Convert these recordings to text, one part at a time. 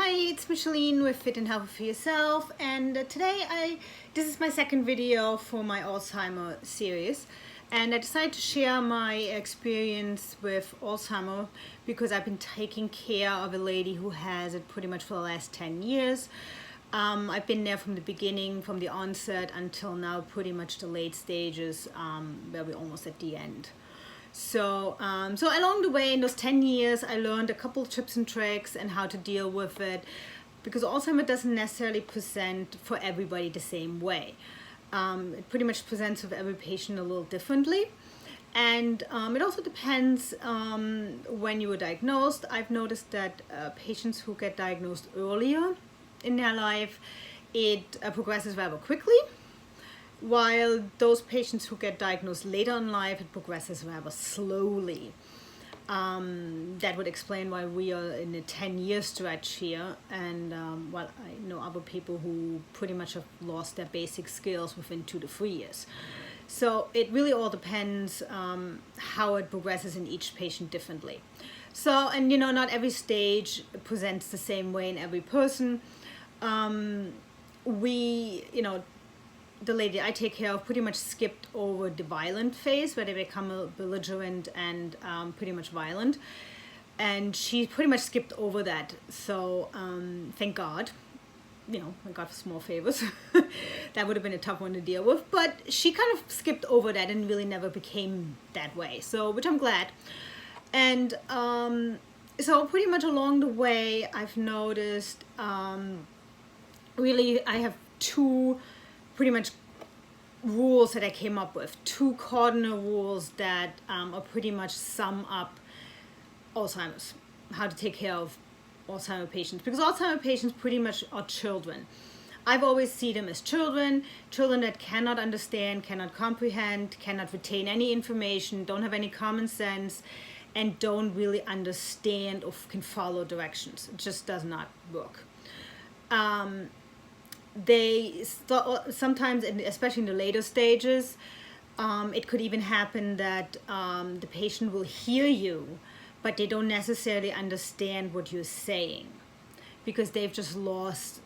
Hi, it's Micheline with Fit and Healthy for Yourself, and today this is my second video for my Alzheimer series, and I decided to share my experience with Alzheimer because I've been taking care of a lady who has it pretty much for the last 10 years. I've been there from the beginning, from the onset until now, pretty much the late stages, where we're almost at the end. So along the way in those 10 years, I learned a couple of tips and tricks and how to deal with it, because Alzheimer doesn't necessarily present for everybody the same way. It pretty much presents with every patient a little differently. And it also depends when you were diagnosed. I've noticed that patients who get diagnosed earlier in their life, it progresses rather quickly. While those patients who get diagnosed later in life, it progresses rather slowly. That would explain why we are in a 10-year stretch here, and while I know other people who pretty much have lost their basic skills within 2 to 3 years. So it really all depends how it progresses in each patient differently. So, and not every stage presents the same way in every person. The lady I take care of pretty much skipped over the violent phase where they become belligerent and pretty much violent, and she pretty much skipped over that. So thank God, thank God for small favors. That would have been a tough one to deal with, but she kind of skipped over that and really never became that way, so which I'm glad. And so pretty much along the way I've noticed really I have two pretty much rules that I came up with, 2 cardinal rules that are pretty much sum up Alzheimer's, how to take care of Alzheimer patients, because Alzheimer patients pretty much are children. I've always seen them as children that cannot understand, cannot comprehend, cannot retain any information, don't have any common sense, and don't really understand or can follow directions. It just does not work. They sometimes, especially in the later stages, it could even happen that the patient will hear you, but they don't necessarily understand what you're saying because they've just lost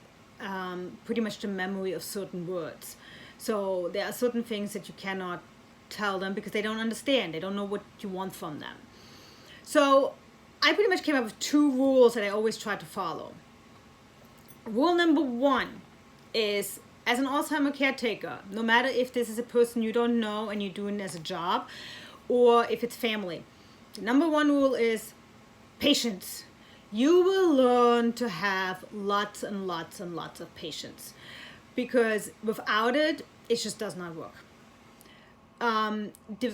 pretty much the memory of certain words. So there are certain things that you cannot tell them because they don't understand. They don't know what you want from them. So I pretty much came up with 2 rules that I always try to follow. Rule number 1 is, as an Alzheimer caretaker, no matter if this is a person you don't know and you're doing it as a job, or if it's family, the number 1 rule is patience. You will learn to have lots and lots and lots of patience, because without it, it just does not work. The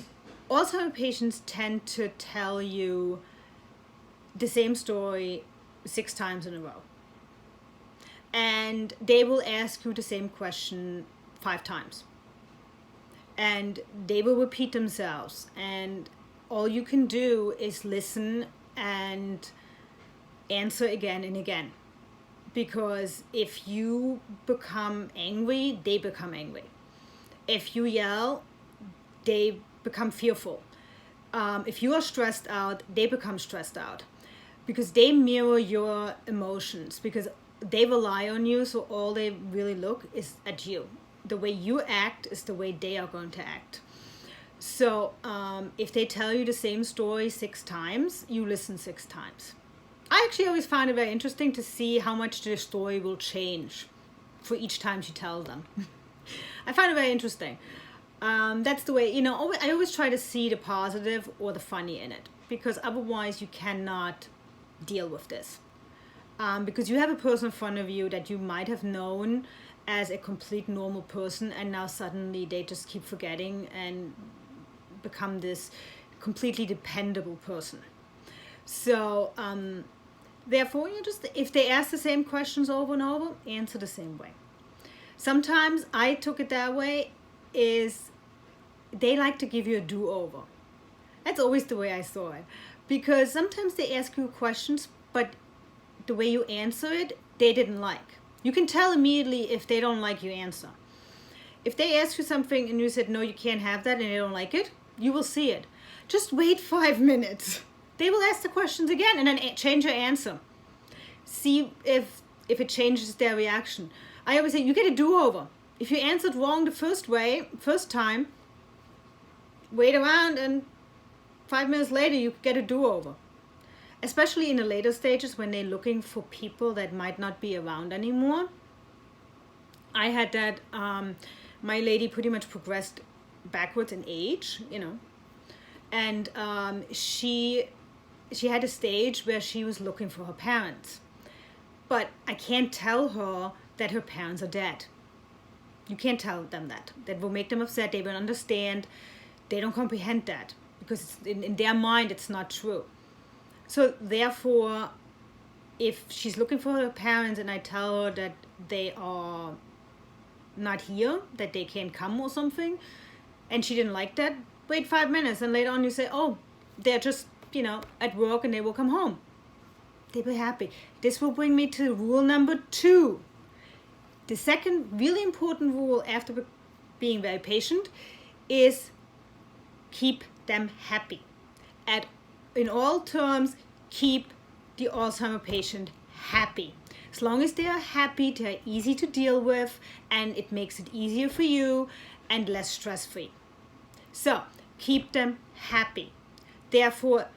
Alzheimer patients tend to tell you the same story 6 times in a row. And they will ask you the same question 5 times. And they will repeat themselves. And all you can do is listen and answer again and again. Because if you become angry, they become angry. If you yell, they become fearful. If you are stressed out, they become stressed out. Because they mirror your emotions. Because they rely on you, so all they really look is at you. The way you act is the way they are going to act. So if they tell you the same story 6 times, you listen 6 times. I actually always find it very interesting to see how much the story will change for each time she tells them. I find it very interesting. That's the way, I always try to see the positive or the funny in it, because otherwise you cannot deal with this. Because you have a person in front of you that you might have known as a complete normal person, and now suddenly they just keep forgetting and become this completely dependable person. So therefore, if they ask the same questions over and over, answer the same way. Sometimes I took it that way, is they like to give you a do-over. That's always the way I saw it, because sometimes they ask you questions, but the way you answer it, they didn't like. You can tell immediately if they don't like your answer. If they ask you something and you said, no, you can't have that, and they don't like it, you will see it. Just wait 5 minutes. They will ask the questions again and then change your answer. See if it changes their reaction. I always say you get a do-over. If you answered wrong the first time, wait around and 5 minutes later you get a do-over. Especially in the later stages when they're looking for people that might not be around anymore. I had that, my lady pretty much progressed backwards in age, and she had a stage where she was looking for her parents. But I can't tell her that her parents are dead. You can't tell them that. That will make them upset. They won't understand. They don't comprehend that because in their mind it's not true. So therefore, if she's looking for her parents and I tell her that they are not here, that they can't come or something, and she didn't like that, wait 5 minutes and later on you say, oh, they're just, at work and they will come home. They will be happy. This will bring me to rule number 2. The second really important rule after being very patient is keep them happy. In all terms, keep the Alzheimer patient happy. As long as they are happy, they are easy to deal with, and it makes it easier for you and less stress-free. So, keep them happy. Therefore,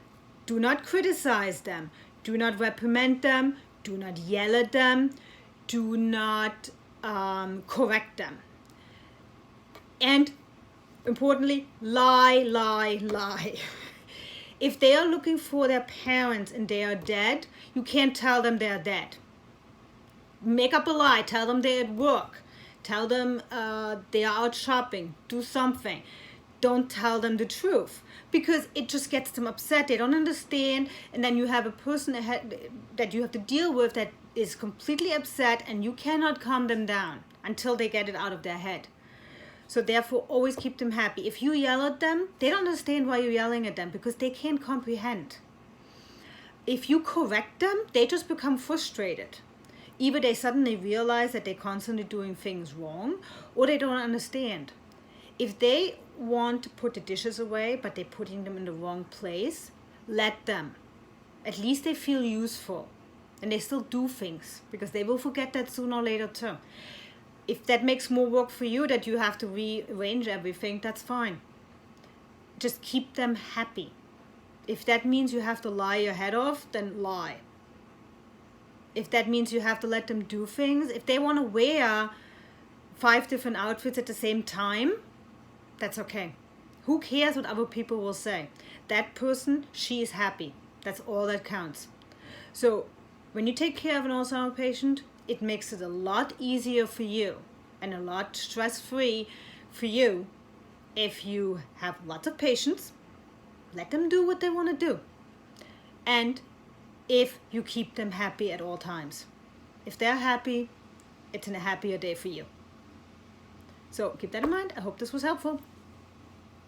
do not criticize them. Do not reprimand them. Do not yell at them. Do not correct them. And importantly, lie. If they are looking for their parents and they are dead, you can't tell them they are dead. Make up a lie. Tell them they're at work. Tell them they are out shopping. Do something. Don't tell them the truth because it just gets them upset. They don't understand, and then you have a person that you have to deal with that is completely upset, and you cannot calm them down until they get it out of their head. So therefore, always keep them happy. If you yell at them, they don't understand why you're yelling at them because they can't comprehend. If you correct them, they just become frustrated. Either they suddenly realize that they're constantly doing things wrong, or they don't understand. If they want to put the dishes away, but they're putting them in the wrong place, let them. At least they feel useful. And they still do things, because they will forget that sooner or later too. If that makes more work for you, that you have to rearrange everything, that's fine. Just keep them happy. If that means you have to lie your head off, then lie. If that means you have to let them do things, if they want to wear 5 different outfits at the same time, that's okay. Who cares what other people will say? That person, she is happy. That's all that counts. So when you take care of an Alzheimer patient, it makes it a lot easier for you and a lot stress-free for you if you have lots of patience, let them do what they want to do, and if you keep them happy at all times. If they're happy, it's a happier day for you. So keep that in mind. I hope this was helpful.